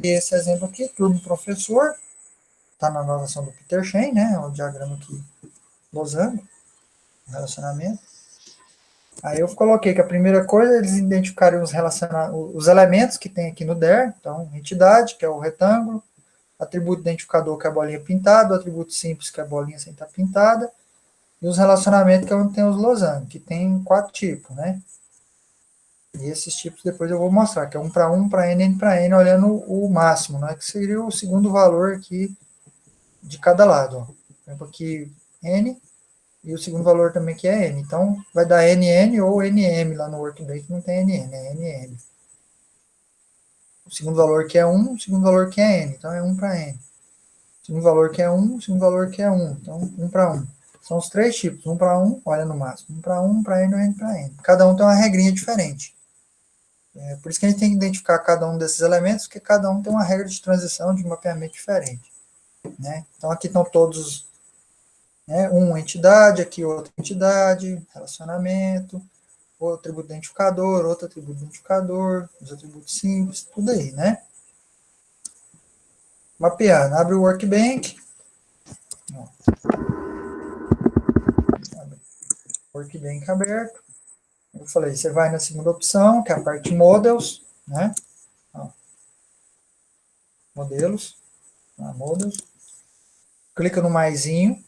esse exemplo aqui, turma professor, está na anotação do Peter Shen, né? O diagrama aqui, losango, relacionamento. Aí eu coloquei que a primeira coisa, eles identificariam os elementos que tem aqui no DER, então, entidade, que é o retângulo, atributo identificador, que é a bolinha pintada, o atributo simples, que é a bolinha sem estar pintada, e os relacionamentos, que é onde tem os losangos, que tem 4 tipos, né? E esses tipos depois eu vou mostrar, que é 1 para 1, para n para n, olhando o máximo, né? Que seria o segundo valor aqui de cada lado. Ó. Por exemplo, aqui n, e o segundo valor também que é n. Então, vai dar nn ou nm lá no workbench, não tem nn, é nn. O segundo valor que é 1, o segundo valor que é n, então é 1 para n. O segundo valor que é 1, o segundo valor que é 1, então 1 para 1. São os 3 tipos, 1 para 1, olha no máximo, 1 para 1, para n ou n para n. Cada um tem uma regrinha diferente. Por isso que a gente tem que identificar cada um desses elementos, porque cada um tem uma regra de transição, de mapeamento diferente. Né? Então aqui estão todos, né, uma entidade, aqui outra entidade, relacionamento, outro atributo identificador, outro atributo identificador, os atributos simples, tudo aí, né? Mapeando, abre o workbench. Abre o workbench aberto. Eu falei, você vai na segunda opção, que é a parte models, né? Ó, modelos, models. Clica no maisinho,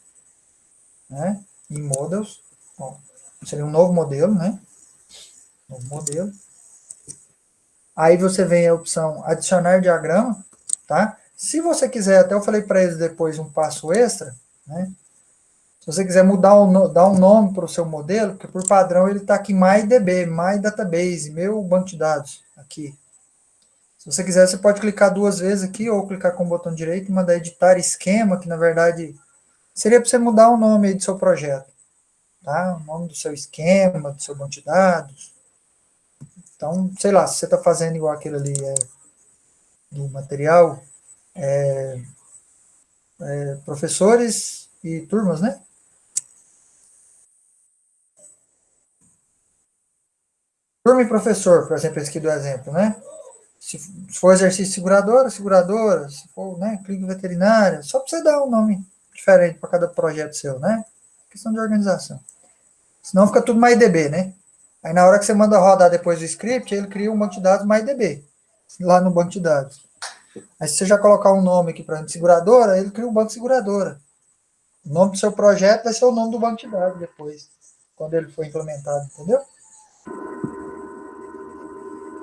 né? Em models. Ó, seria um novo modelo, né? Novo modelo. Aí você vem a opção adicionar diagrama, tá? Se você quiser, até eu falei para eles depois um passo extra, né? Se você quiser mudar dar um nome para o seu modelo, porque por padrão ele está aqui MyDB, MyDatabase, meu banco de dados, aqui. Se você quiser, você pode clicar 2 vezes aqui, ou clicar com o botão direito e mandar editar esquema, que na verdade seria para você mudar o nome aí do seu projeto, tá? O nome do seu esquema, do seu banco de dados. Então, sei lá, se você está fazendo igual aquele ali do material, professores e turmas, né? Turma e professor, por exemplo, esse aqui do exemplo, né? Se for exercício seguradora, seguradora, se for, né, clínica veterinária, só para você dar um nome diferente para cada projeto seu, né? Questão de organização. Senão fica tudo MyDB, né? Aí na hora que você manda rodar depois do script, ele cria um banco de dados MyDB, lá no banco de dados. Aí se você já colocar um nome aqui para seguradora, ele cria um banco de seguradora. O nome do seu projeto vai ser o nome do banco de dados depois, quando ele for implementado, entendeu?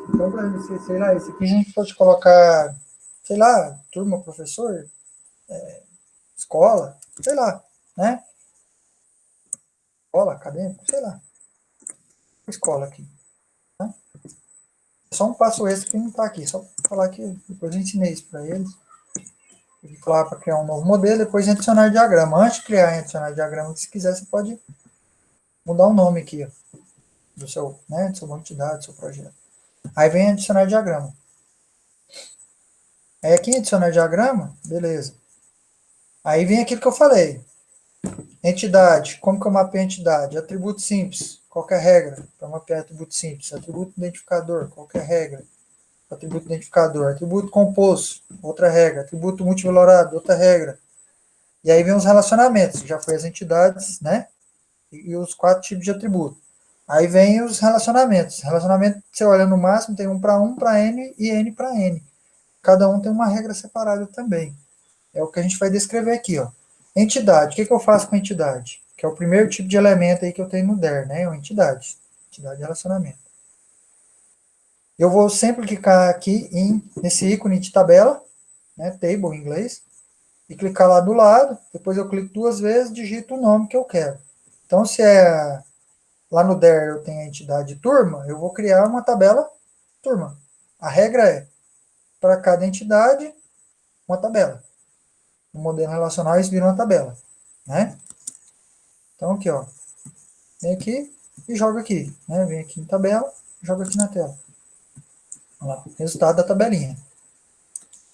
Então, por exemplo, sei lá, esse aqui a gente pode colocar, sei lá, turma, professor, escola, sei lá, né? Escola, acadêmico, sei lá. Escola aqui. Né? Só um passo extra que não está aqui, só para falar que depois eu ensinei isso para eles. Tem que falar para criar um novo modelo, depois adicionar diagrama. Antes de criar e adicionar diagrama, se quiser, você pode mudar o nome aqui, ó, do seu, né, do seu banco de dados, do seu projeto. Aí vem adicionar diagrama. Aí aqui em adicionar diagrama, beleza. Aí vem aquilo que eu falei. Entidade, como que eu mapeio a entidade? Atributo simples, qualquer regra para mapear atributo simples. Atributo identificador, qualquer regra. Atributo identificador. Atributo composto, outra regra. Atributo multivalorado, outra regra. E aí vem os relacionamentos, já foi as entidades, né? E os 4 tipos de atributo. Aí vem os relacionamentos. Relacionamento, você olha no máximo, tem 1 para n e n para n. Cada um tem uma regra separada também. É o que a gente vai descrever aqui, ó. Entidade. O que eu faço com entidade? Que é o primeiro tipo de elemento aí que eu tenho no DER, né? É uma entidade. Entidade de relacionamento. Eu vou sempre clicar aqui nesse ícone de tabela, né? Table em inglês, e clicar lá do lado. Depois eu clico 2 vezes, digito o nome que eu quero. Então, se é lá no DER eu tenho a entidade turma, eu vou criar uma tabela turma. A regra é, para cada entidade, uma tabela. No modelo relacional, isso vira uma tabela, né? Então, aqui, ó. Vem aqui e joga aqui, né? Vem aqui em tabela, joga aqui na tela. Olha lá, resultado da tabelinha.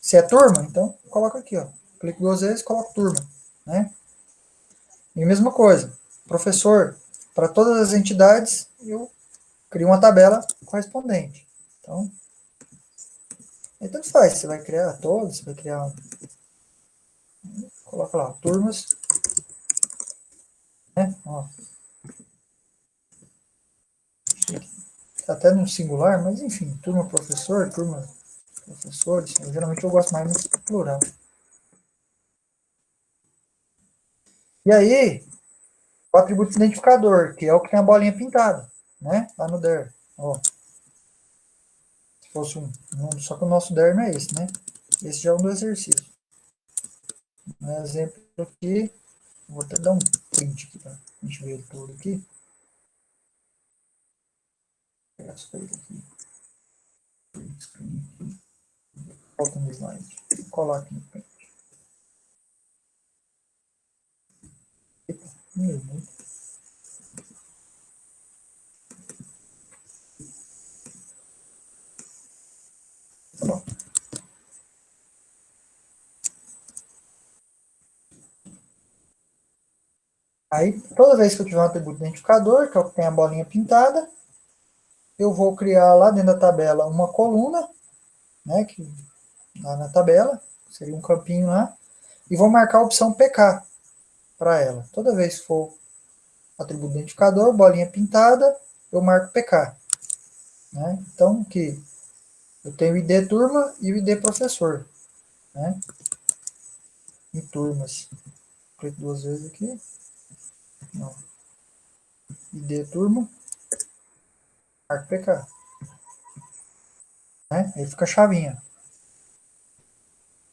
Se é turma, então coloca aqui, ó. Clico 2 vezes, coloco turma, né? E a mesma coisa, professor, para todas as entidades, eu crio uma tabela correspondente. Então, Aí tanto faz, você vai criar todos, você vai criar, coloca lá, turmas, né? Ó, tá até no singular, mas enfim, turma professor, turma professores, geralmente eu gosto mais no plural. E aí, o atributo identificador, que é o que tem a bolinha pintada, né? Lá no der. Ó, se fosse só que o nosso der não é esse, né? Esse já é um do exercício. Um exemplo aqui, vou até dar um print aqui para a gente ver ele todo aqui. Vou pegar isso aqui. Print screen aqui. Volta no slide. Vou colar aqui no print. Eita, né? Pronto. Aí, toda vez que eu tiver um atributo identificador, que é o que tem a bolinha pintada, eu vou criar lá dentro da tabela uma coluna, né, que, lá na tabela, seria um campinho lá, e vou marcar a opção PK para ela. Toda vez que for atributo identificador, bolinha pintada, eu marco PK. Né? Então, aqui, eu tenho o ID turma e o ID professor. Né? Em turmas. Clico duas vezes aqui. Não. ID turma, marco PK. Né? Aí fica a chavinha.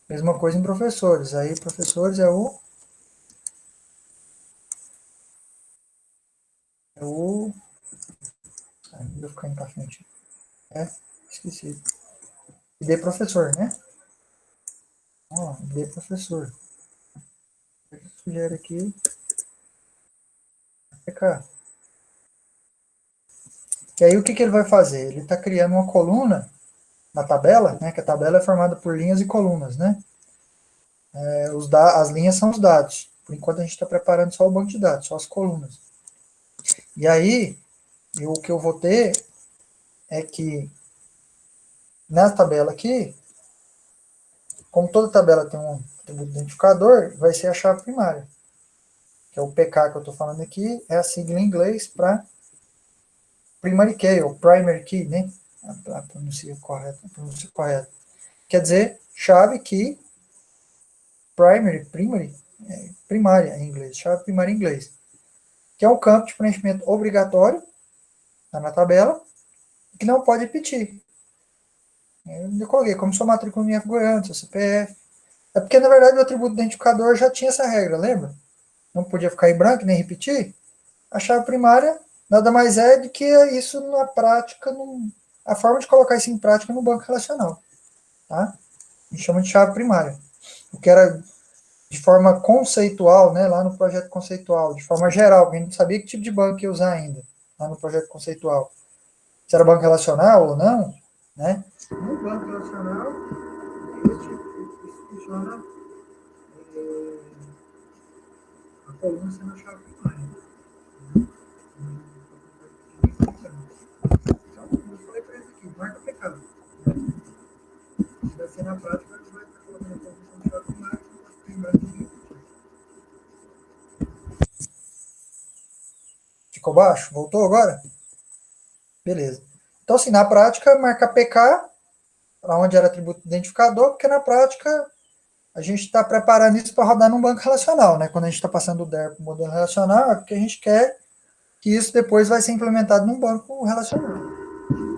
Mesma coisa em professores. Aí professores é o. Vou ficar indo pra frente. É, esqueci. ID professor, né? Ó, ID professor. Sugere aqui. PK. E aí o que, que ele vai fazer? Ele está criando uma coluna na tabela, né? Que a tabela é formada por linhas e colunas, né? As linhas são os dados. Por enquanto a gente está preparando só o banco de dados, só as colunas. E aí, o que eu vou ter é que na tabela aqui, como toda tabela tem um atributo identificador, vai ser a chave primária. Que é o PK que eu estou falando aqui, é a sigla em inglês para primary key, ou primary key, né? A pronúncia correta. Quer dizer, chave key, primária em inglês, chave primária em inglês. Que é um campo de preenchimento obrigatório, tá na tabela, que não pode repetir. Eu coloquei como sua matrícula no IF Goiânia, seu CPF. É porque, na verdade, o atributo identificador já tinha essa regra, lembra? Não podia ficar em branco nem repetir. A chave primária nada mais é do que isso na prática, a forma de colocar isso em prática no banco relacional. Tá? A gente chama de chave primária. O que era de forma conceitual, né, lá no projeto conceitual, de forma geral, porque a gente não sabia que tipo de banco ia usar ainda, lá no projeto conceitual. Se era banco relacional ou não, né? No banco relacional, isso funciona a coluna sendo a chave primária. Então, eu falei para eles aqui, marca pecado. Vai ser na prática, ele vai estar colocando a coluna como chave primária. Ficou baixo? Voltou agora? Beleza. Então, assim, na prática, marca PK, para onde era atributo identificador, porque na prática a gente está preparando isso para rodar num banco relacional, né? Quando a gente está passando o DER para o modelo relacional, é porque a gente quer que isso depois vai ser implementado num banco relacional.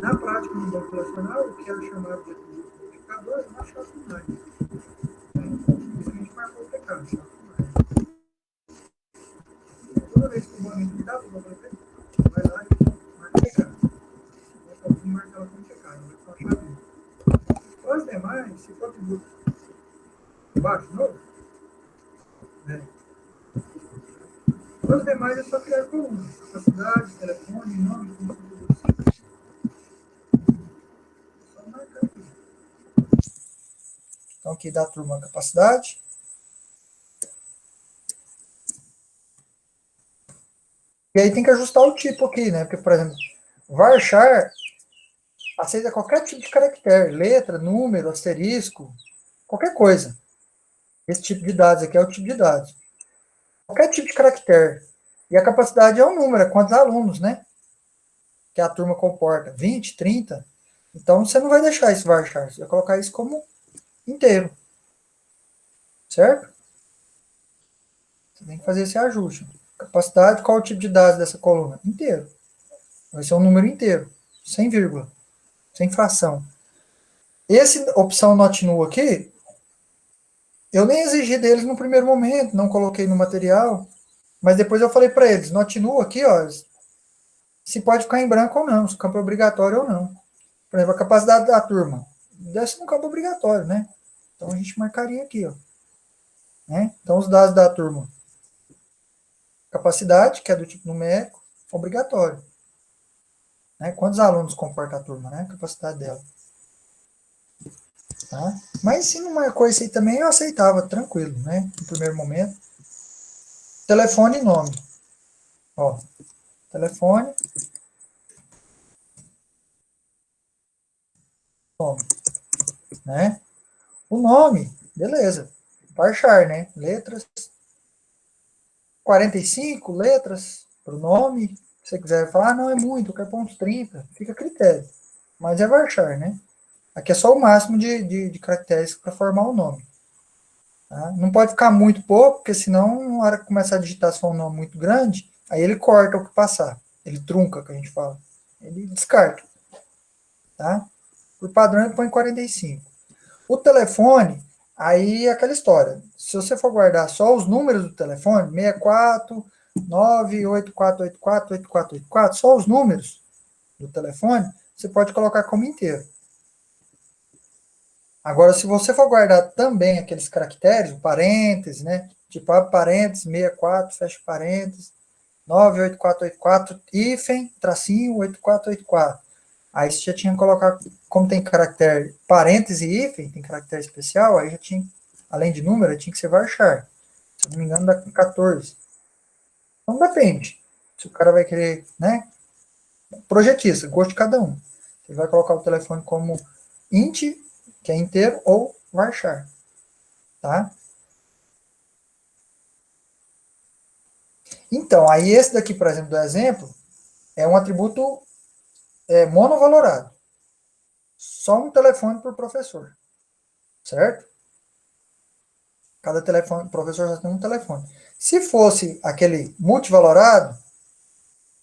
Na prática, no banco relacional, o que era chamado de atributo identificador é uma chave primária. Então, isso a gente marcou o pecado, chave primária. Toda vez que o banco dá para o vai lá e marca o pecado. Vou marcar ela como pecado, vai ficar uma chave. Os demais, se for atributo baixo de novo, né? Os demais é só criar colunas. Capacidade, telefone, nome, tudo. Só marcar aqui. Então, aqui da turma capacidade. E aí tem que ajustar o tipo aqui, né? Porque, por exemplo, varchar, aceita qualquer tipo de caractere, letra, número, asterisco, qualquer coisa. Esse tipo de dados aqui é o tipo de dados. Qualquer tipo de caractere. E a capacidade é o número, é quantos alunos, né? Que a turma comporta. 20, 30. Então, você não vai deixar isso varchar. Você vai colocar isso como inteiro. Certo? Você tem que fazer esse ajuste. Capacidade, qual é o tipo de dados dessa coluna? Inteiro. Vai ser um número inteiro. Sem vírgula. Sem fração. Esse opção not null aqui, eu nem exigi deles no primeiro momento, não coloquei no material, mas depois eu falei para eles, not null aqui, ó, se pode ficar em branco ou não, se o campo é obrigatório ou não. Por exemplo, a capacidade da turma, deve ser um campo obrigatório, né? Então a gente marcaria aqui, ó. Né? Então os dados da turma, capacidade, que é do tipo numérico, obrigatório. Né? Quantos alunos comporta a turma, né? A capacidade dela. Tá? Mas se não marcou isso aí também, eu aceitava, tranquilo, né? No primeiro momento. Telefone e nome. Ó, telefone, nome, né? O nome, beleza. Varchar, né? Letras. 45 letras para o nome. Se você quiser falar, não é muito, eu quero pôr uns 30, fica a critério. Mas é varchar, né? Aqui é só o máximo de caracteres para formar o nome. Tá? Não pode ficar muito pouco, porque senão, na hora que começar a digitar, se for um nome muito grande, aí ele corta o que passar. Ele trunca, que a gente fala. Ele descarta. Tá? Por padrão, ele põe 45. O telefone, aí é aquela história. Se você for guardar só os números do telefone, 64, 98484 8484, só os números do telefone, você pode colocar como inteiro. Agora, se você for guardar também aqueles caracteres, o parênteses, né? Tipo, abre parênteses, 64, fecha parênteses, 98484, hífen, tracinho, 8484. Aí você já tinha que colocar, como tem caractere parêntese e hífen, tem caractere especial, aí já tinha, além de número, tinha que ser varchar. Se eu não me engano, dá 14. Então depende. Se o cara vai querer, né? Projetista, gosto de cada um. Ele vai colocar o telefone como int, que é inteiro, ou varchar. Tá? Então, aí esse daqui, por exemplo, do exemplo, é um atributo monovalorado. Só um telefone por professor. Certo? Cada telefone, professor já tem um telefone. Se fosse aquele multivalorado,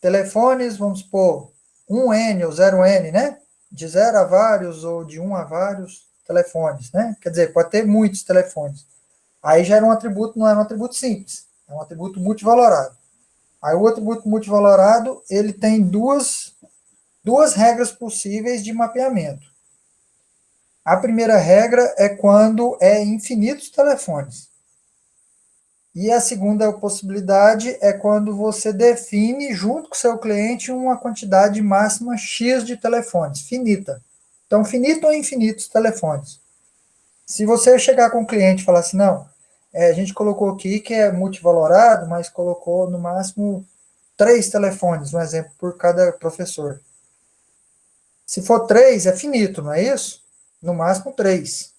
telefones, vamos supor, 1N ou 0N, né? De 0 a vários ou de 1 a vários telefones, né? Quer dizer, pode ter muitos telefones. Aí já era um atributo, não era um atributo simples, é um atributo multivalorado. Aí o atributo multivalorado, ele tem duas regras possíveis de mapeamento. A primeira regra é quando é infinitos telefones. E a segunda possibilidade é quando você define, junto com o seu cliente, uma quantidade máxima X de telefones, finita. Então, finito ou infinitos telefones. Se você chegar com o cliente e falar assim, não, a gente colocou aqui que é multivalorado, mas colocou no máximo 3 telefones, um exemplo, por cada professor. Se for 3, é finito, não é isso? No máximo 3.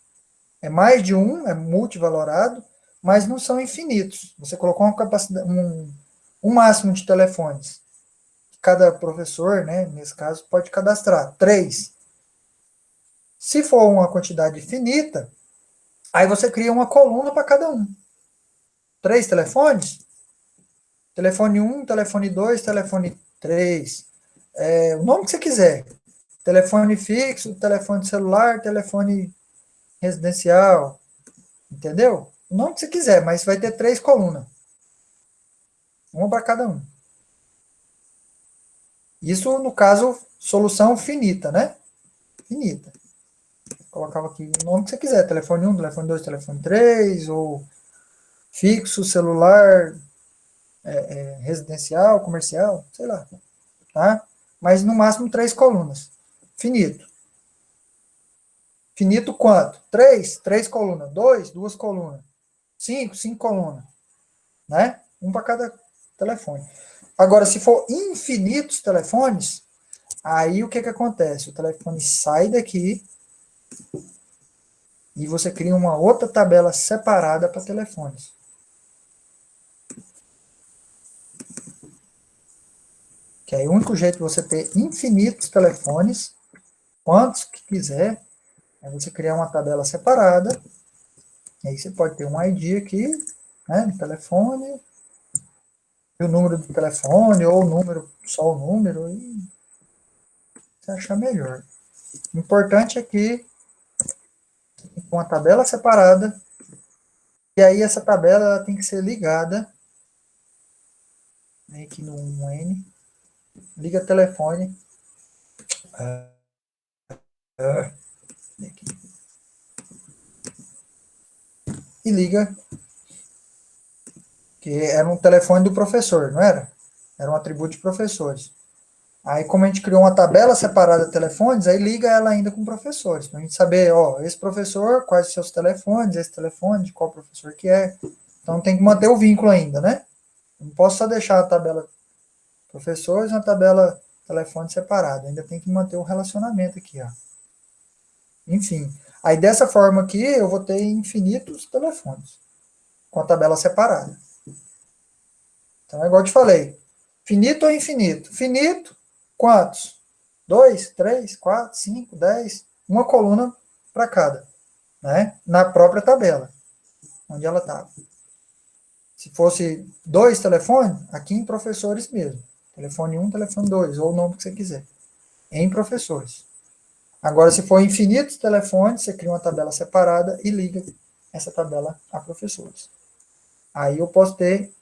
É mais de um, é multivalorado, mas não são infinitos. Você colocou uma capacidade, um máximo de telefones. Cada professor, né, nesse caso, pode cadastrar 3. Se for uma quantidade finita, aí você cria uma coluna para cada um. 3 telefones? Telefone 1, telefone 2, telefone 3. O nome que você quiser. Telefone fixo, telefone celular, telefone residencial. Entendeu? O nome que você quiser, mas vai ter 3 colunas. Uma para cada um. Isso, no caso, solução finita, né? Finita. Colocava aqui o nome que você quiser. Telefone 1, telefone 2, telefone 3, ou fixo, celular, residencial, comercial, sei lá. Tá? Mas no máximo 3 colunas. Finito. Finito quanto? 3, 3 colunas. 2, 2 colunas. 5, 5 colunas. Né? Um para cada telefone. Agora, se for infinitos telefones, Aí o que acontece? O telefone sai daqui e você cria uma outra tabela separada para telefones. Que aí o único jeito de você ter infinitos telefones, quantos que quiser, é você criar uma tabela separada. E aí você pode ter um ID aqui, né, de telefone, e o número do telefone, ou o número, só o número, e você achar melhor. O importante é que com uma tabela separada, e aí essa tabela ela tem que ser ligada, vem aqui no 1N, liga telefone, aqui, e liga, que era um telefone do professor, não era? Era um atributo de professores. Aí, como a gente criou uma tabela separada de telefones, aí liga ela ainda com professores, para a gente saber, ó, esse professor, quais os seus telefones, esse telefone, de qual professor que é. Então tem que manter o vínculo ainda, né? Não posso só deixar a tabela professores e uma tabela telefone separada, ainda tem que manter o relacionamento aqui, ó. Enfim, aí dessa forma aqui eu vou ter infinitos telefones, com a tabela separada. Então é igual eu te falei, finito ou infinito? Finito, quantos? 2, 3, 4, 5, 10, uma coluna para cada, né? Na própria tabela, onde ela estava. Se fosse dois telefones, aqui em professores mesmo. Telefone um, telefone 2, ou o nome que você quiser. Em professores. Agora, se for infinitos telefones, você cria uma tabela separada e liga essa tabela a professores. Aí eu posso ter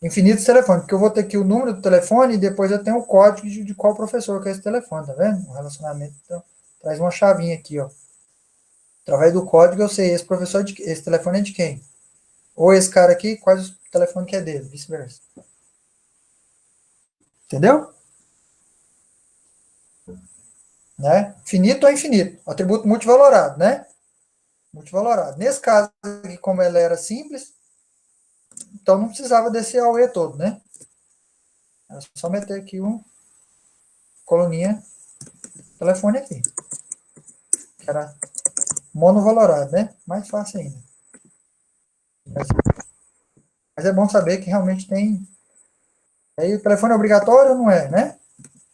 infinitos telefones, porque eu vou ter aqui o número do telefone e depois eu tenho o código de qual professor que é esse telefone, tá vendo? O relacionamento então, traz uma chavinha aqui, ó. Através do código eu sei esse professor, esse telefone é de quem? Ou esse cara aqui, quais o telefone que é dele, vice-versa. Entendeu? Né? Finito ou infinito. Atributo multivalorado, né? Multivalorado. Nesse caso aqui, como ela era simples, então não precisava desse AUE todo, né? Era só meter aqui um coluninha telefone aqui. Que era monovalorado, né? Mais fácil ainda. Mas é bom saber que realmente tem. Aí o telefone é obrigatório ou não é, né?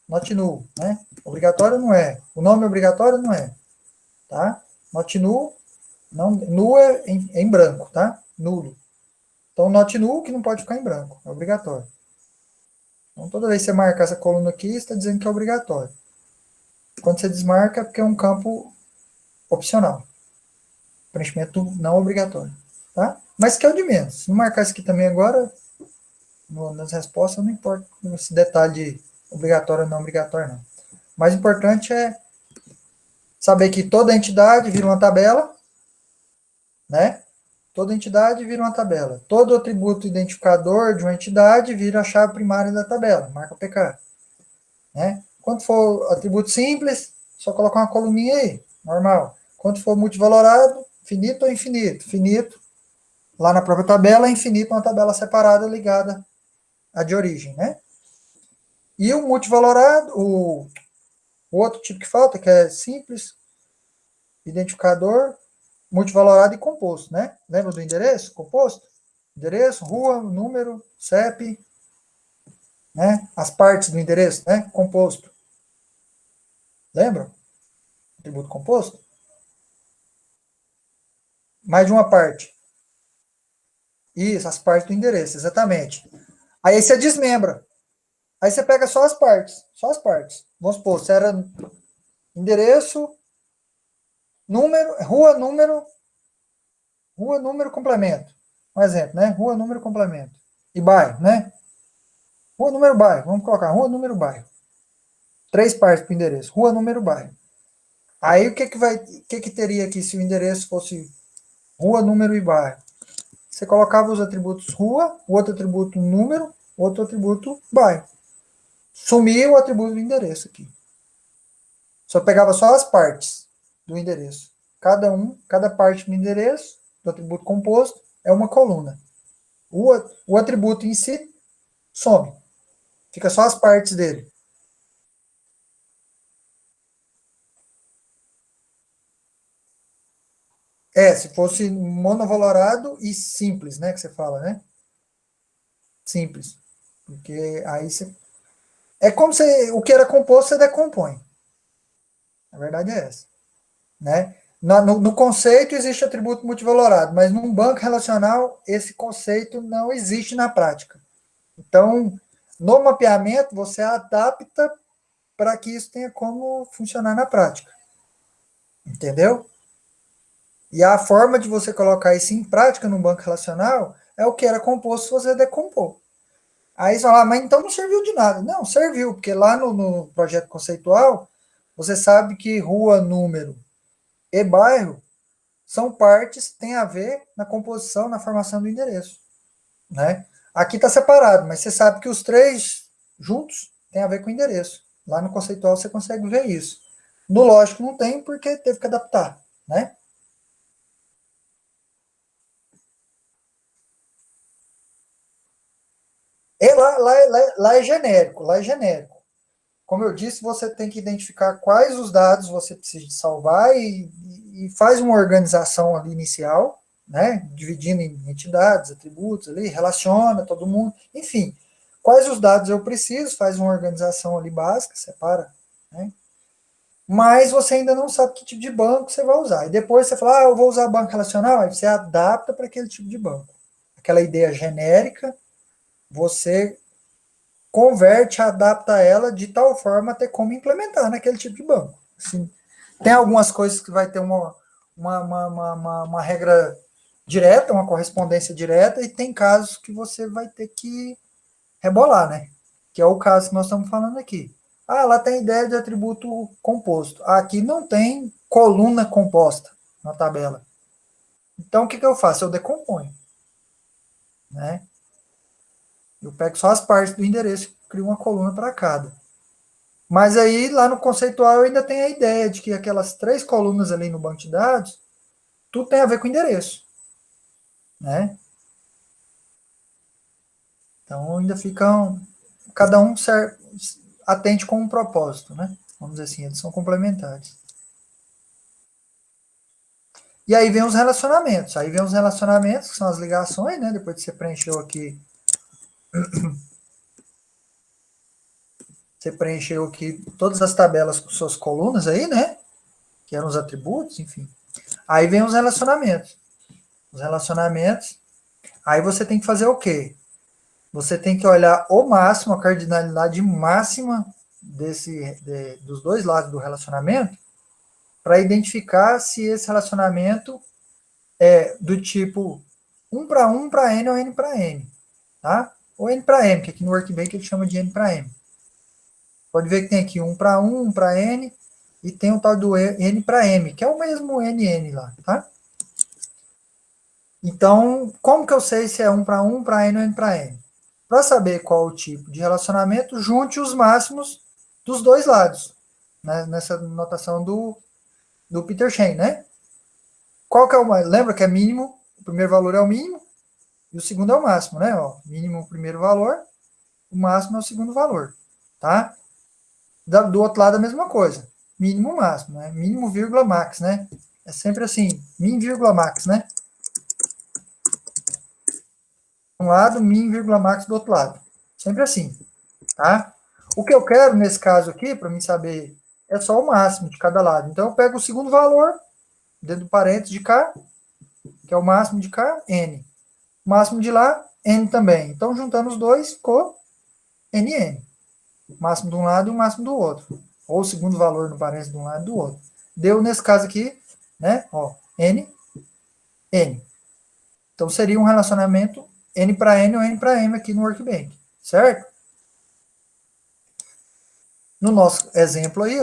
Not null, né? Obrigatório não é. O nome é obrigatório não é, tá? Not null, não, null é em branco, tá? Nulo. Então, not null que não pode ficar em branco, é obrigatório. Então, toda vez que você marcar essa coluna aqui, você está dizendo que é obrigatório. Quando você desmarca, é porque é um campo opcional. Preenchimento não obrigatório, tá? Mas que é o de menos. Se não marcar isso aqui também agora, nas respostas, não importa esse detalhe de obrigatório ou não obrigatório, não. O mais importante é saber que toda entidade vira uma tabela, né? Toda entidade vira uma tabela. Todo atributo identificador de uma entidade vira a chave primária da tabela, marca PK. Né? Quando for atributo simples, só colocar uma coluninha aí, normal. Quando for multivalorado, finito ou infinito? Finito, lá na própria tabela, infinito, uma tabela separada ligada à de origem, né? E o multivalorado, o outro tipo que falta, que é simples, identificador, multivalorado e composto, né? Lembra do endereço? Composto? Endereço, rua, número, CEP, né? As partes do endereço, né? Composto. Lembra? Atributo composto? Mais de uma parte. Isso, as partes do endereço, exatamente. Aí você desmembra. Aí você pega só as partes. Só as partes. Vamos supor, se era endereço, número, rua, número, complemento. Um exemplo, né? Rua, número, complemento. E bairro, né? Rua, número, bairro. Vamos colocar rua, número, bairro. Três partes para o endereço. Rua, número, bairro. Aí o que teria aqui se o endereço fosse rua, número e bairro? Você colocava os atributos rua, o outro atributo número, outro atributo bairro. Sumia o atributo do endereço aqui. Só pegava só as partes do endereço. Cada parte do endereço, do atributo composto, é uma coluna. O atributo em si some. Fica só as partes dele. Se fosse monovalorado e simples, né, que você fala, né? Simples. Porque aí você... É como se o que era composto você decompõe. A verdade é essa, né? No conceito existe atributo multivalorado, mas num banco relacional esse conceito não existe na prática. Então, no mapeamento você adapta para que isso tenha como funcionar na prática. Entendeu? E a forma de você colocar isso em prática num banco relacional é o que era composto você decompor. Aí você fala, mas então não serviu de nada. Não, serviu, porque lá no projeto conceitual, você sabe que rua, número e bairro são partes que têm a ver na composição, na formação do endereço. Né? Aqui está separado, mas você sabe que os três juntos têm a ver com o endereço. Lá no conceitual você consegue ver isso. No lógico não tem, porque teve que adaptar. Né? Lá é genérico, lá é genérico. Como eu disse, você tem que identificar quais os dados você precisa de salvar e faz uma organização ali inicial, né? Dividindo em entidades, atributos ali, relaciona todo mundo, enfim. Quais os dados eu preciso, faz uma organização ali básica, separa, né? Mas você ainda não sabe que tipo de banco você vai usar. E depois você fala, eu vou usar banco relacional, aí você adapta para aquele tipo de banco. Aquela ideia genérica, você converte, adapta ela de tal forma a ter como implementar naquele tipo de banco. Assim, tem algumas coisas que vai ter uma regra direta, uma correspondência direta, e tem casos que você vai ter que rebolar, né? Que é o caso que nós estamos falando aqui. Ah, lá tem ideia de atributo composto. Aqui não tem coluna composta na tabela. Então, o que, que eu faço? Eu decomponho, né? Eu pego só as partes do endereço e crio uma coluna para cada. Mas aí, lá no conceitual, eu ainda tenho a ideia de que aquelas três colunas ali no banco de dados, tudo tem a ver com endereço, né? Então, ainda ficam, cada um atende com um propósito, né? Vamos dizer assim, eles são complementares. E aí vem os relacionamentos. Aí vem os relacionamentos, que são as ligações, né? Depois que você preencheu aqui, você preencheu aqui todas as tabelas com suas colunas aí, né? Que eram os atributos, enfim. Aí vem os relacionamentos. Os relacionamentos, aí você tem que fazer o quê? Você tem que olhar o máximo, a cardinalidade máxima dos dois lados do relacionamento, para identificar se esse relacionamento é do tipo um para N ou N para N. Tá? Ou N para M, que aqui no Workbench ele chama de N para M. Pode ver que tem aqui um para N, e tem o tal do N para M, que é o mesmo NN lá. Tá? Então, como que eu sei se é um para N ou N para M? Para saber qual o tipo de relacionamento, junte os máximos dos dois lados, né? Nessa notação do Peter Shane, né? Qual que é o mais? Lembra que é mínimo, o primeiro valor é o mínimo e o segundo é o máximo, né? Ó, mínimo o primeiro valor, o máximo é o segundo valor, tá? Do outro lado a mesma coisa, mínimo máximo, né? Mínimo vírgula max, né? É sempre assim, min vírgula max, né? Um lado, min vírgula max do outro lado, sempre assim. Tá? O que eu quero nesse caso aqui, para mim saber, é só o máximo de cada lado. Então eu pego o segundo valor, dentro do parênteses de cá, que é o máximo de cá, n. O máximo de lá, n também. Então juntando os dois, ficou nn. O máximo de um lado e o máximo do outro. Ou o segundo valor no parênteses de um lado e do outro. Deu nesse caso aqui, né? Ó, n, n. Então seria um relacionamento n para n ou n para m aqui no Workbench, certo? No nosso exemplo aí,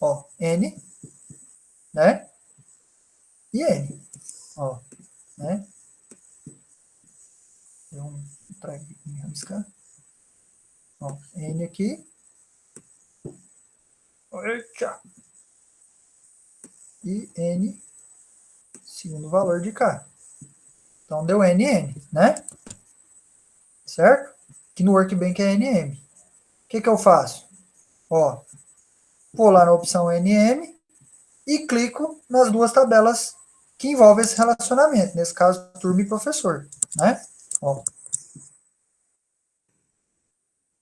ó n, né? E N, ó, né? Deu um trago em rabiscar. Ó, N aqui. Eita. E N, segundo valor de cá. Então deu NN, né? Certo? Que no Workbench é NM. O que, que eu faço? Ó, vou lá na opção NM e clico nas duas tabelas que envolve esse relacionamento, nesse caso, turma e professor, né? Ó,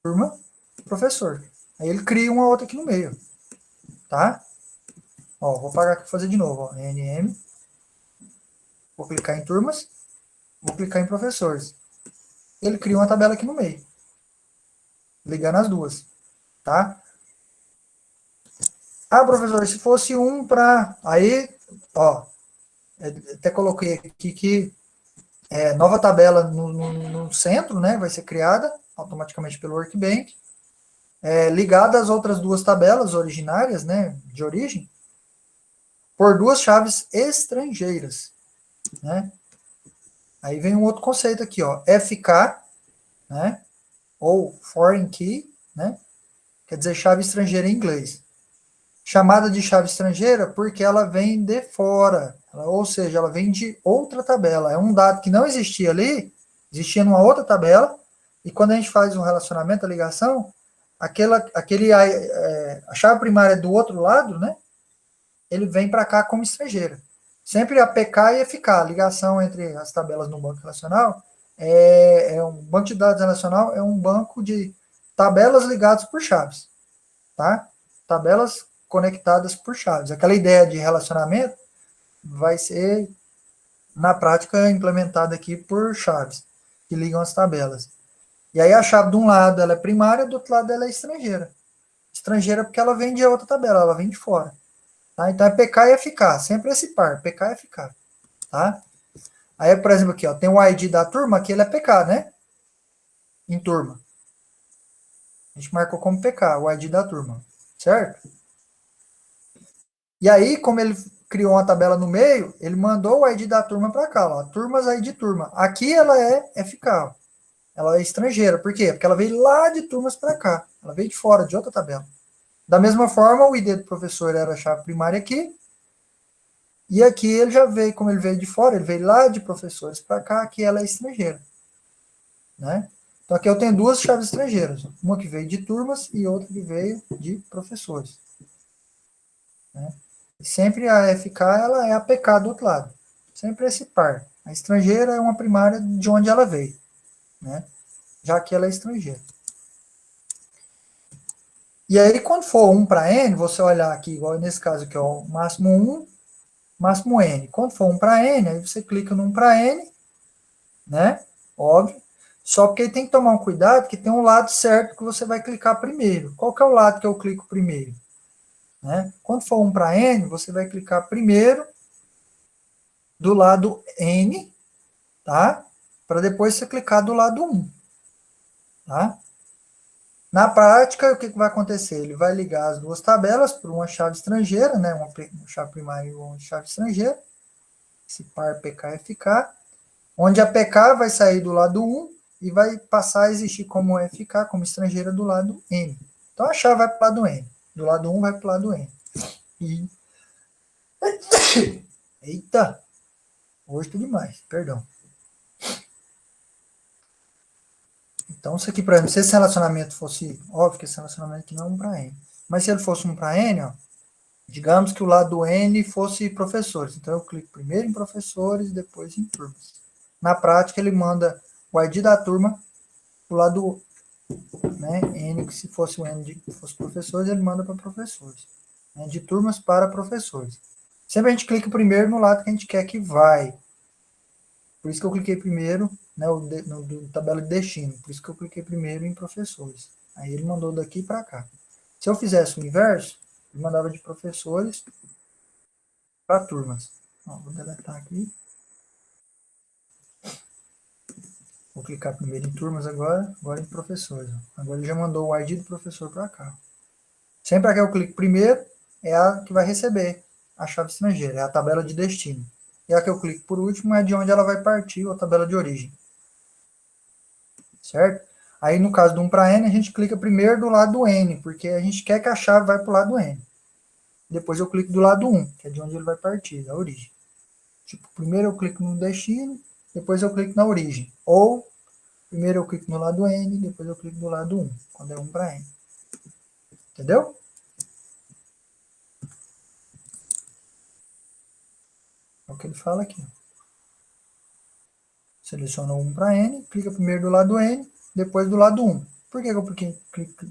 turma, professor. Aí ele cria uma outra aqui no meio, tá? Ó, vou pagar aqui, fazer de novo, ó, NM, vou clicar em turmas, vou clicar em professores. Ele cria uma tabela aqui no meio, ligando as duas, tá? Ah, professor, se fosse um para... Aí, ó, até coloquei aqui que nova tabela no centro, né? Vai ser criada automaticamente pelo Workbench, ligada às outras duas tabelas originárias, né? De origem, por duas chaves estrangeiras, né? Aí vem um outro conceito aqui, ó, FK, né? Ou Foreign Key, né? Quer dizer chave estrangeira em inglês. Chamada de chave estrangeira porque ela vem de fora, ou seja, ela vem de outra tabela. É um dado que não existia ali, existia numa outra tabela, e quando a gente faz um relacionamento, a ligação, a chave primária do outro lado, né? Ele vem para cá como estrangeira. Sempre a PK e FK, a ligação entre as tabelas no banco relacional, um banco de dados relacional é um banco de tabelas ligadas por chaves, tá? Tabelas conectadas por chaves. Aquela ideia de relacionamento vai ser, na prática, implementada aqui por chaves, que ligam as tabelas. E aí a chave de um lado ela é primária, do outro lado ela é estrangeira. Estrangeira porque ela vem de outra tabela, ela vem de fora. Tá? Então é PK e FK, sempre esse par, PK e FK. Tá? Aí, por exemplo, aqui, ó, tem o ID da turma, aqui ele é PK, né? Em turma. A gente marcou como PK, o ID da turma. Certo? E aí, como ele criou uma tabela no meio, ele mandou o ID da turma para cá, ó, turmas ID turma. Aqui ela é FK, ó. Ela é estrangeira. Por quê? Porque ela veio lá de turmas para cá. Ela veio de fora, de outra tabela. Da mesma forma, o ID do professor era a chave primária aqui. E aqui ele já veio, como ele veio de fora, ele veio lá de professores para cá, aqui ela é estrangeira. Né? Então aqui eu tenho duas chaves estrangeiras. Uma que veio de turmas e outra que veio de professores. Né? Sempre a FK ela é a PK do outro lado. Sempre esse par. A estrangeira é uma primária de onde ela veio, né? Já que ela é estrangeira. E aí, quando for 1 para N, você olhar aqui, igual nesse caso aqui, ó, máximo 1, máximo N. Quando for 1 para N, aí você clica no 1 para N, né? Óbvio. Só porque tem que tomar um cuidado que tem um lado certo que você vai clicar primeiro. Qual que é o lado que eu clico primeiro? Né? Quando for 1 para N, você vai clicar primeiro do lado N, tá? Para depois você clicar do lado 1, tá? Na prática, o que vai acontecer? Ele vai ligar as duas tabelas por uma chave estrangeira, né? Uma chave primária e uma chave estrangeira, esse par PK-FK, onde a PK vai sair do lado 1 e vai passar a existir como FK, como estrangeira, do lado N. Então a chave vai para o lado N. Do lado 1 vai para o lado N. E... Eita! Hoje tudo demais, perdão. Então, isso aqui, por exemplo, se esse relacionamento fosse, óbvio que esse relacionamento aqui não é 1 para N, mas se ele fosse 1 para N, ó, digamos que o lado N fosse professores, então eu clico primeiro em professores, depois em turmas. Na prática, ele manda o ID da turma para o lado, né, N, que se fosse o N de fosse professores, ele manda para professores. Né, de turmas para professores. Sempre a gente clica primeiro no lado que a gente quer que vai. Por isso que eu cliquei primeiro, né, no tabela de destino. Por isso que eu cliquei primeiro em professores. Aí ele mandou daqui para cá. Se eu fizesse o inverso, ele mandava de professores para turmas. Ó, vou deletar aqui. Vou clicar primeiro em turmas agora em professores. Ó. Agora ele já mandou o ID do professor para cá. Sempre a que eu clico primeiro é a que vai receber a chave estrangeira, é a tabela de destino. E a que eu clico por último é de onde ela vai partir, a tabela de origem. Certo? Aí no caso do 1 para N, a gente clica primeiro do lado N, porque a gente quer que a chave vai para o lado N. Depois eu clico do lado 1, que é de onde ele vai partir, da origem. Tipo, primeiro eu clico no destino, depois eu clico na origem. Ou, primeiro eu clico no lado N, depois eu clico do lado 1, quando é 1 para N. Entendeu? o que ele fala aqui. Seleciona o 1 para N, clica primeiro do lado N, depois do lado 1. Por que eu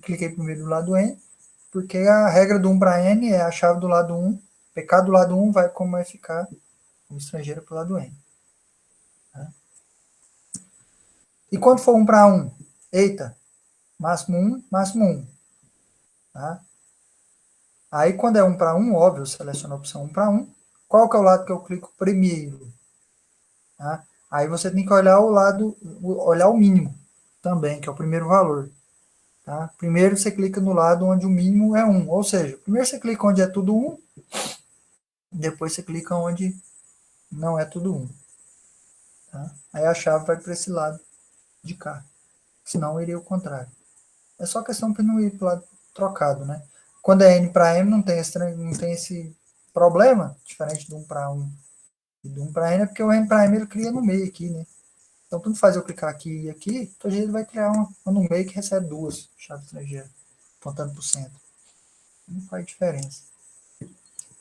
cliquei primeiro do lado N? Porque a regra do 1 para N é a chave do lado 1, PK do lado 1 vai como vai ficar o estrangeiro para o lado N. Tá? E quando for 1 para 1? Eita, máximo 1, máximo 1. Tá? Aí quando é 1 para 1, óbvio, eu seleciono a opção 1 para 1. Qual que é o lado que eu clico primeiro? Tá? Aí você tem que olhar o lado, olhar o mínimo também, que é o primeiro valor. Tá? Primeiro você clica no lado onde o mínimo é 1, ou seja, primeiro você clica onde é tudo 1, depois você clica onde não é tudo 1. Tá? Aí a chave vai para esse lado de cá, senão iria o contrário. É só questão para não ir para o lado trocado, né? Quando é N para M não tem esse problema, diferente do 1 para 1 e do 1 para N, é porque o N para M ele cria no meio aqui, né? Então, tanto faz eu clicar aqui e aqui, então ele vai criar uma no meio que recebe duas chaves estrangeiras, apontando para o centro. Não faz diferença.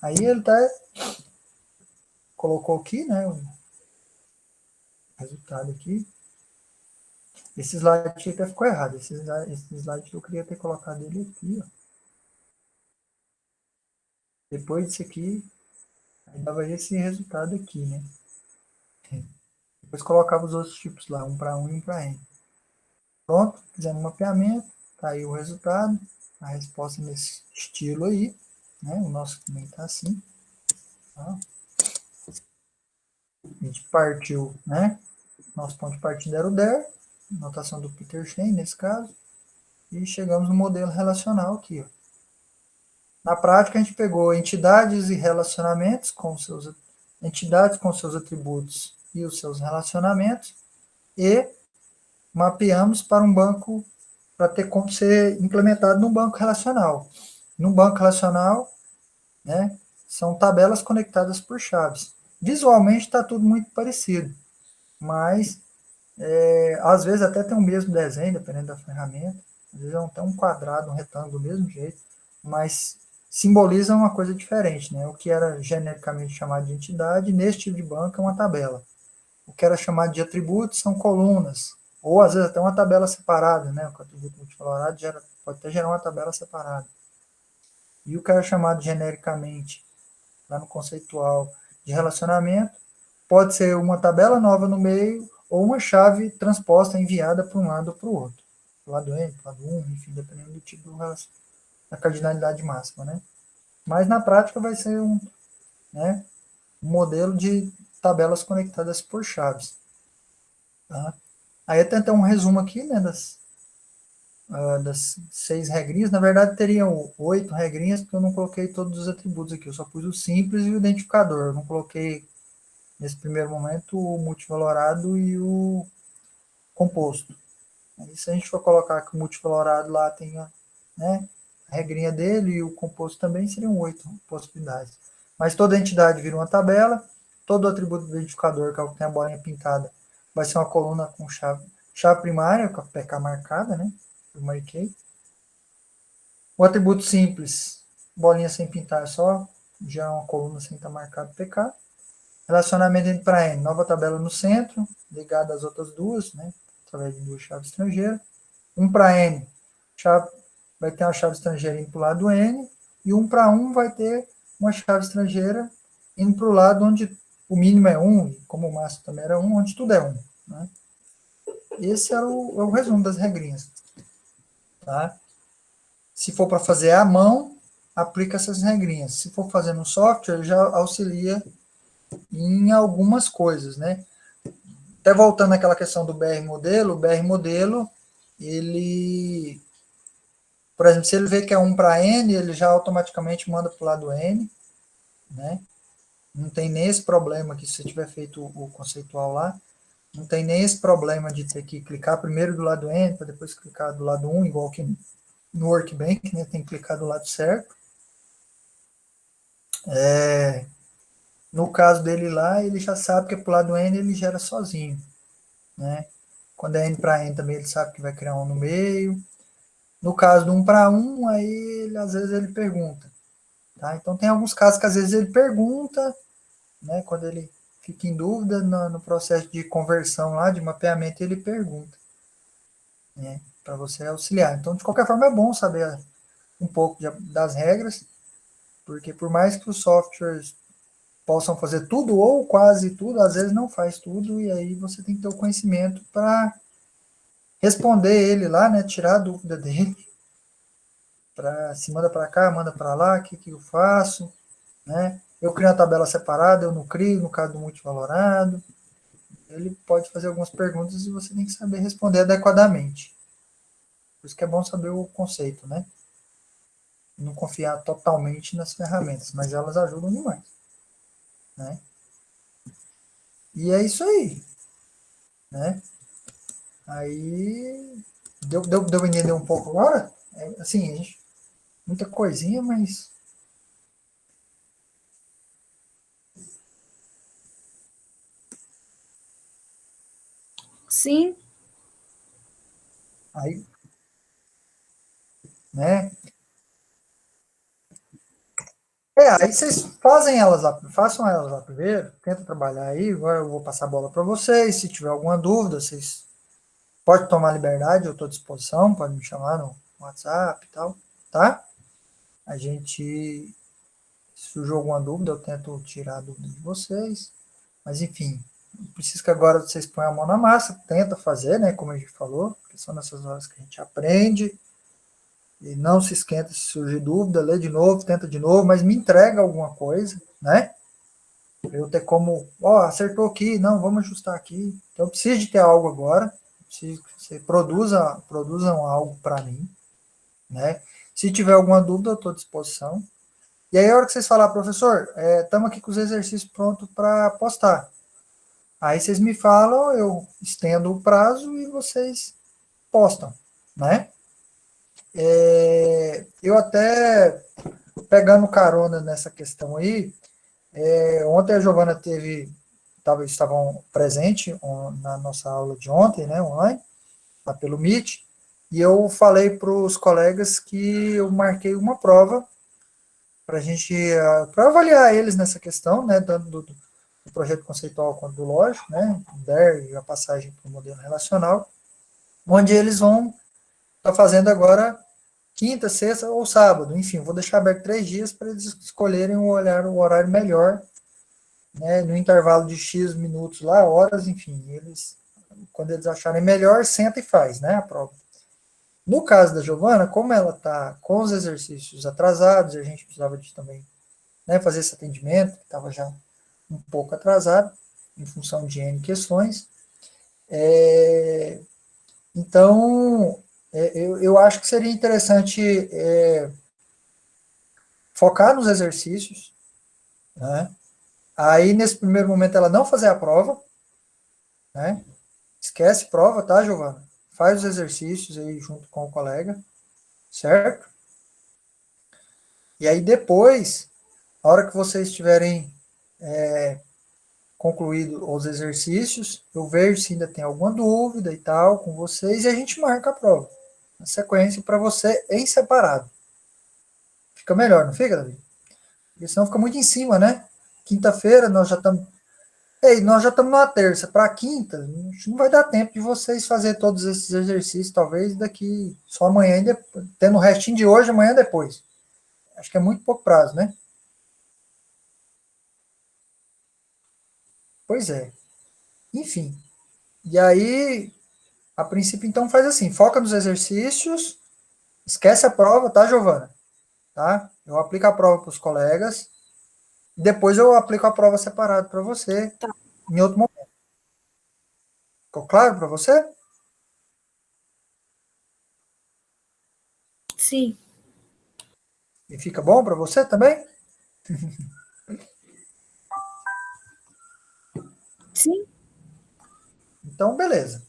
Aí ele até colocou aqui, né, o resultado aqui. Esse slide aqui até ficou errado. Esse slide eu queria ter colocado ele aqui, ó. Depois disso aqui, aí dava esse resultado aqui, né? Depois colocava os outros tipos lá, um para 1 e um para N. Pronto, fizemos um mapeamento, tá aí o resultado, a resposta nesse estilo aí, né? O nosso também tá assim. Tá? A gente partiu, né? Nosso ponto de partida era o there, notação do Peter Shane nesse caso, e chegamos no modelo relacional aqui, ó. Na prática, a gente pegou entidades e relacionamentos com seus entidades com seus atributos e os seus relacionamentos e mapeamos para um banco para ter como ser implementado num banco relacional. No banco relacional, né, são tabelas conectadas por chaves. Visualmente está tudo muito parecido, mas às vezes até tem o mesmo desenho, dependendo da ferramenta. Às vezes é até um quadrado, um retângulo do mesmo jeito, mas simboliza uma coisa diferente, né? O que era genericamente chamado de entidade, nesse tipo de banco é uma tabela. O que era chamado de atributos são colunas, ou às vezes até uma tabela separada, né? O atributo multivalorado pode até gerar uma tabela separada. E o que era chamado genericamente, lá no conceitual de relacionamento, pode ser uma tabela nova no meio ou uma chave transposta, enviada para um lado ou para o outro. Para o lado N, para o lado 1, enfim, dependendo do tipo da cardinalidade máxima, né? Mas na prática vai ser né, um modelo de tabelas conectadas por chaves. Tá? Aí eu tentei um resumo aqui, né, das 6 regrinhas. Na verdade, teriam 8 regrinhas, porque eu não coloquei todos os atributos aqui. Eu só pus o simples e o identificador. Eu não coloquei, nesse primeiro momento, o multivalorado e o composto. Aí, se a gente for colocar que o multivalorado lá tem né, a regrinha dele e o composto também, seriam 8 possibilidades. Mas toda entidade vira uma tabela, todo atributo do identificador, que é o que tem a bolinha pintada, vai ser uma coluna com chave primária, com a PK marcada, né? Eu marquei. O atributo simples, bolinha sem pintar, só já é uma coluna sem estar marcado PK. Relacionamento entre para N, nova tabela no centro, ligada às outras duas, né? Através de duas chaves estrangeiras. 1 para N, vai ter uma chave estrangeira indo para o lado N, e 1 para 1 vai ter uma chave estrangeira indo para o lado onde o mínimo é 1, e como o máximo também era 1, onde tudo é 1. Né? Esse é o resumo das regrinhas. Tá? Se for para fazer à mão, aplica essas regrinhas. Se for fazer no software, ele já auxilia em algumas coisas. Né? Até voltando àquela questão do BR modelo, o BR modelo, ele, por exemplo, se ele vê que é 1 para N, ele já automaticamente manda para o lado N, né? Não tem nem esse problema que se você tiver feito o conceitual lá, não tem nem esse problema de ter que clicar primeiro do lado N, para depois clicar do lado 1, igual que no Workbench, né? Tem que clicar do lado certo. No caso dele lá, ele já sabe que é para o lado N, ele gera sozinho, né? Quando é N para N também, ele sabe que vai criar um no meio. No caso do 1 para 1, aí às vezes ele pergunta. Tá? Então tem alguns casos que às vezes ele pergunta, né, quando ele fica em dúvida no processo de conversão lá, de mapeamento, ele pergunta, né, para você auxiliar. Então, de qualquer forma, é bom saber um pouco das regras, porque por mais que os softwares possam fazer tudo ou quase tudo, às vezes não faz tudo, e aí você tem que ter o conhecimento para responder ele lá, né, tirar a dúvida dele, para se manda para cá, manda para lá, o que, que eu faço, né? Eu crio uma tabela separada, eu não crio, no caso do multivalorado. Ele pode fazer algumas perguntas e você tem que saber responder adequadamente. Por isso que é bom saber o conceito, né? Não confiar totalmente nas ferramentas, mas elas ajudam demais, né? E é isso aí, né? Aí, deu entender um pouco agora? É, assim, gente, muita coisinha, mas Sim, aí, né? Aí vocês fazem elas lá, façam elas lá primeiro, tenta trabalhar aí, agora eu vou passar a bola para vocês, se tiver alguma dúvida, vocês podem tomar liberdade, eu estou à disposição, pode me chamar no WhatsApp e tal, tá? A gente, se surgiu alguma dúvida, eu tento tirar a dúvida de vocês, mas enfim, preciso que agora vocês ponham a mão na massa, tenta fazer, né, como a gente falou, porque são nessas horas que a gente aprende, e não se esquenta se surgir dúvida, lê de novo, tenta de novo, mas me entrega alguma coisa, né? Eu ter como, ó, acertou aqui, não, vamos ajustar aqui. Então, eu preciso de ter algo agora, preciso que você produzam algo para mim, né? Se tiver alguma dúvida, eu estou à disposição. E aí, a hora que vocês falar, professor, estamos aqui com os exercícios prontos para postar. Aí vocês me falam, eu estendo o prazo e vocês postam, né? Eu até, pegando carona nessa questão aí, ontem a Giovana estavam presente na nossa aula de ontem, né, online, lá pelo Meet, e eu falei para os colegas que eu marquei uma prova para a gente, para avaliar eles nessa questão, né, tanto do projeto conceitual quanto do lógico, né, o DER e a passagem para o modelo relacional, onde eles vão estar fazendo agora quinta, sexta ou sábado, enfim, vou deixar aberto 3 dias para eles escolherem o horário melhor, né, no intervalo de X minutos lá, horas, enfim, quando eles acharem melhor, senta e faz, né, a prova. No caso da Giovana, como ela está com os exercícios atrasados, a gente precisava de também, né, fazer esse atendimento, que estava já um pouco atrasado, em função de N questões. É, então, eu acho que seria interessante focar nos exercícios, né? Aí, nesse primeiro momento, ela não fazer a prova, né? Esquece prova, tá, Giovana? Faz os exercícios aí junto com o colega, certo? E aí depois, a hora que vocês tiverem concluído os exercícios, eu vejo se ainda tem alguma dúvida e tal com vocês e a gente marca a prova. Na sequência para você em separado. Fica melhor, não fica, Davi? Porque senão fica muito em cima, né? Quinta-feira nós já estamos. Ei, nós já estamos na terça. Para quinta, não vai dar tempo de vocês fazer todos esses exercícios, talvez daqui só amanhã, e depois, tendo o restinho de hoje, amanhã depois. Acho que é muito pouco prazo, né? Pois é. Enfim. E aí, a princípio, então, faz assim: foca nos exercícios, esquece a prova, tá, Giovana? Tá? Eu aplico a prova para os colegas, depois eu aplico a prova separada para você tá. em outro momento. Ficou claro para você? Sim, E fica bom para você também? sim. Então, beleza.